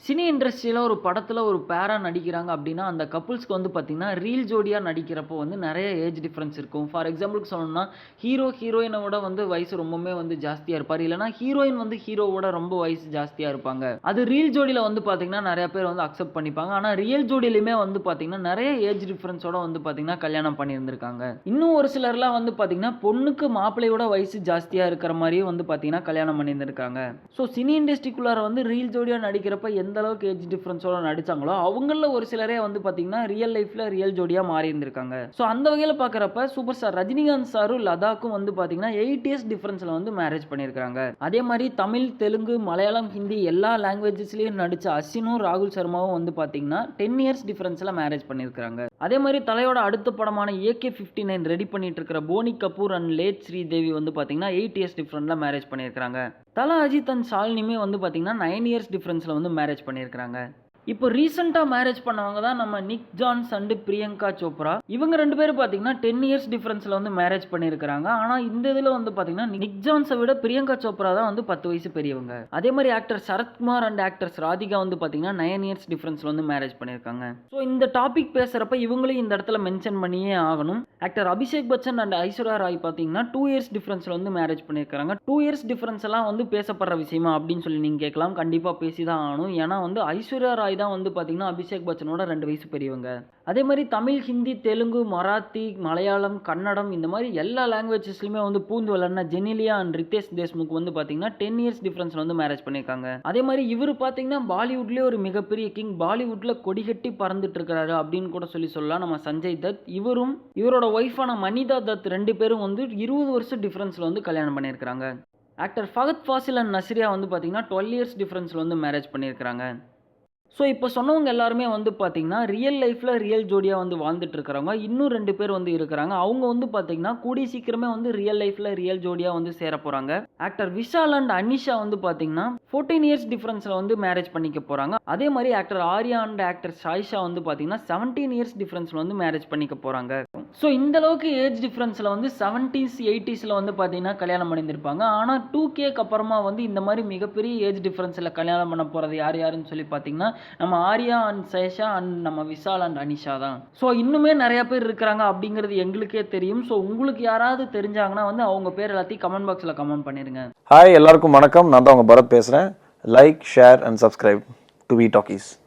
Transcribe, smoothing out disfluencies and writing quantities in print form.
Cine இண்டஸ்ட்ரியில ஒரு படத்துல ஒரு பேரா நடிக்கிறாங்க அப்படின்னா, அந்த கப்புள்ஸ்க்கு வந்து பார்த்தீங்கன்னா, ரீல் ஜோடியா நடிக்கிறப்போ வந்து நெறைய ஏஜ் டிஃபரன்ஸ் இருக்கும். ஃபார் எக்ஸாம்பிளுக்கு சொல்லணும்னா, ஹீரோயின விட வந்து வயசு ரொம்பவுமே வந்து ஜாஸ்தியா இருப்பாரு. இல்லன்னா ஹீரோயின் வந்து ஹீரோவோட ரொம்ப வயசு ஜாஸ்தியா இருப்பாங்க. அது ரீல் ஜோடியில வந்து பார்த்தீங்கன்னா, நெறைய பேர் வந்து அக்செப்ட் பண்ணிப்பாங்க. ஆனா ரியல் ஜோடியிலுமே வந்து பார்த்தீங்கன்னா, நெறைய ஏஜ் டிஃபரன்ஸோட வந்து பார்த்தீங்கன்னா, கல்யாணம் பண்ணியிருந்திருக்காங்க. இன்னும் ஒரு சிலர்லாம் வந்து பார்த்தீங்கன்னா, பொண்ணுக்கு மாப்பிள்ளையோட வயசு ஜாஸ்தியா இருக்கிற மாரியே வந்து பார்த்தீங்கன்னா, கல்யாணம் பண்ணியிருந்திருக்காங்க. ஸோ சினி இண்டஸ்ட்ரிக்குள்ளார வந்து ரீல் ஜோடியா நடிக்கிறப்ப எந்த அளவுக்கு ஏஜ் டிஃபரன்ஸோட நடிச்சாங்களோ, அவங்கள்ல ஒரு சிலரே வந்து பார்த்தீங்கன்னா, ரியல் லைஃப்ல ரியல் ஜோடியா மாறி இருந்திருக்காங்க. ஸோ அந்த வகையில பார்க்குறப்ப சூப்பர் ஸ்டார் ரஜினிகாந்த் சாரும், லதாக்கும் வந்து பார்த்தீங்கன்னா 8 இயர்ஸ் டிஃபரன்ஸ்ல வந்து மேரேஜ் பண்ணியிருக்காங்க. அதே மாரி தமிழ், தெலுங்கு, மலையாளம், ஹிந்தி எல்லா லாங்குவேஜஸ்லயும் நடிச்ச அசினும், ராகுல் சர்மாவும் வந்து பார்த்தீங்கன்னா 10 இயர்ஸ் டிஃபரன்ஸ்ல மேரேஜ் பண்ணியிருக்காங்க. அதே மாரி தலையோட அடுத்த படமான AK-59 ரெடி பண்ணிட்டு இருக்கிற போனி கபூர் அண்ட் லேட் ஸ்ரீதேவி வந்து பார்த்தீங்கன்னா 8 இயர்ஸ் டிஃபரன்ட்ல மேரேஜ் பண்ணியிருக்காங்க. தல அஜித் அண்ட் ஷாலினியுமே வந்து பார்த்தீங்கன்னா 9 இயர்ஸ் டிஃபரன்ஸ்ல வந்து மேரேஜ் பண்ணியிருக்காங்க. இப்போ ரீசெண்டா மேரேஜ் பண்ணவங்க தான் நம்ம நிக் ஜான்ஸ் அண்ட் பிரியங்கா சோப்ரா. இவங்க 2 பேரும் பார்த்தீங்கன்னா 10 இயர்ஸ் டிஃபரன்ஸ்ல வந்து மேரேஜ் பண்ணியிருக்காங்க. ஆனா இந்த இதுல வந்து பார்த்தீங்கன்னா நிக் ஜான்ஸை விட பிரியங்கா சோப்ரா தான் வந்து 10 வயசு பெரியவங்க. அதே மாதிரி actor Sarathkumar and actors Radhika வந்து பார்த்தீங்கன்னா 9 இயர்ஸ் டிஃபரன்ஸ்ல வந்து மேரேஜ் பண்ணியிருக்காங்க. ஸோ இந்த டாபிக் பேசுறப்ப இவங்களையும் இந்த இடத்துல மென்ஷன் பண்ணியே ஆகணும். ஆக்டர் அபிஷேக் பச்சன் அண்ட் ஐஸ்வர்யா ராய் பார்த்தீங்கன்னா 2 இயர்ஸ் டிஃபரன்ஸ்ல வந்து மேரேஜ் பண்ணியிருக்காங்க. 2 இயர்ஸ் டிஃபரன்ஸ் எல்லாம் வந்து பேசப்படுற விஷயமா அப்படின்னு சொல்லி நீங்க கேட்கலாம். கண்டிப்பா பேசி தான் ஆகணும். ஏன்னா வந்து ஐஸ்வர்யா ராய் தான் வந்து பார்த்தீங்கன்னா அபிஷேக் பச்சனோட 2 வயசு பெரியவங்க. அதே மாதிரி தமிழ், ஹிந்தி, தெலுங்கு, மராத்தி, மலையாளம், கன்னடம் இந்த மாதிரி எல்லா லாங்குவேஜஸ்லயுமே வந்து பூந்து வளர்ன ஜெனிலியா அண்ட் ரித்தேஷ் தேஷ்முக் வந்து பார்த்தீங்கன்னா 10 இயர்ஸ் டிஃபரன்ஸ்ல வந்து மேரேஜ் பண்ணியிருக்காங்க. அதே மாதிரி இவர் பார்த்தீங்கன்னா பாலிவுட்லேயே ஒரு மிகப்பெரிய கிங், பாலிவுட்ல கொடிகட்டி பறந்துட்டு இருக்கிறாரு அப்படின்னு கூட சொல்லலாம் நம்ம சஞ்சய் தத். இவரும் இவரோட ஒய்ஃபான மனிதா தத் 2 பேரும் வந்து 20 வருஷம் டிஃபரன்ஸ்ல வந்து கல்யாணம் பண்ணியிருக்காங்க. ஆக்டர் ஃபகத் ஃபாசில் அண்ட் நஸ்ரியா வந்து பார்த்தீங்கன்னா 12 இயர்ஸ் டிஃபரன்ஸ்ல வந்து மேரேஜ் பண்ணியிருக்காங்க. ஸோ இப்போ சொன்னவங்க எல்லாருமே வந்து பார்த்தீங்கன்னா ரியல் லைஃப்பில் ரியல் ஜோடியாக வந்து வாழ்ந்துட்டு இருக்கிறவங்க. இன்னும் 2 பேர் வந்து இருக்கிறாங்க. அவங்க வந்து பார்த்தீங்கன்னா கூடிய சீக்கிரமே வந்து ரியல் லைஃப்பில் ரியல் ஜோடியாக வந்து சேர போகிறாங்க. ஆக்டர் விஷால் அண்ட் அனிஷா வந்து பார்த்தீங்கன்னா 14 இயர்ஸ் டிஃபரன்ஸில் வந்து மேரேஜ் பண்ணிக்க போகிறாங்க. அதே மாதிரி actor Arya and actor Sayyeshaa வந்து பார்த்தீங்கன்னா 17 இயர்ஸ் டிஃபரன்ஸில் வந்து மேரேஜ் பண்ணிக்க போகிறாங்க. ஸோ இந்த அளவுக்கு ஏஜ் டிஃபரன்ஸில் வந்து 70s 80ஸ்ல வந்து பார்த்தீங்கன்னா கல்யாணம் பண்ணியிருப்பாங்க. ஆனால் 2Kக்கு அப்புறமா வந்து இந்த மாதிரி மிகப்பெரிய ஏஜ் டிஃபரன்ஸில் கல்யாணம் பண்ண போகிறது யாருன்னு சொல்லி பார்த்தீங்கன்னா நம்ம ஆர்யா அண்ட் சேஷா அண்ட் நம்ம விஷால் அண்ட் அனிஷா தான். ஸோ இன்னுமே நிறைய பேர் இருக்கிறாங்க அப்படிங்கிறது எங்களுக்கே தெரியும். ஸோ உங்களுக்கு யாராவது தெரிஞ்சாங்கன்னா வந்து அவங்க பேர் எல்லாத்தையும் கமெண்ட் பாக்ஸில் கமெண்ட் பண்ணிருங்க. ஹாய், எல்லாருக்கும் வணக்கம். நான் தான் உங்க பரத் பேசுகிறேன். Like, share and subscribe to V talkies.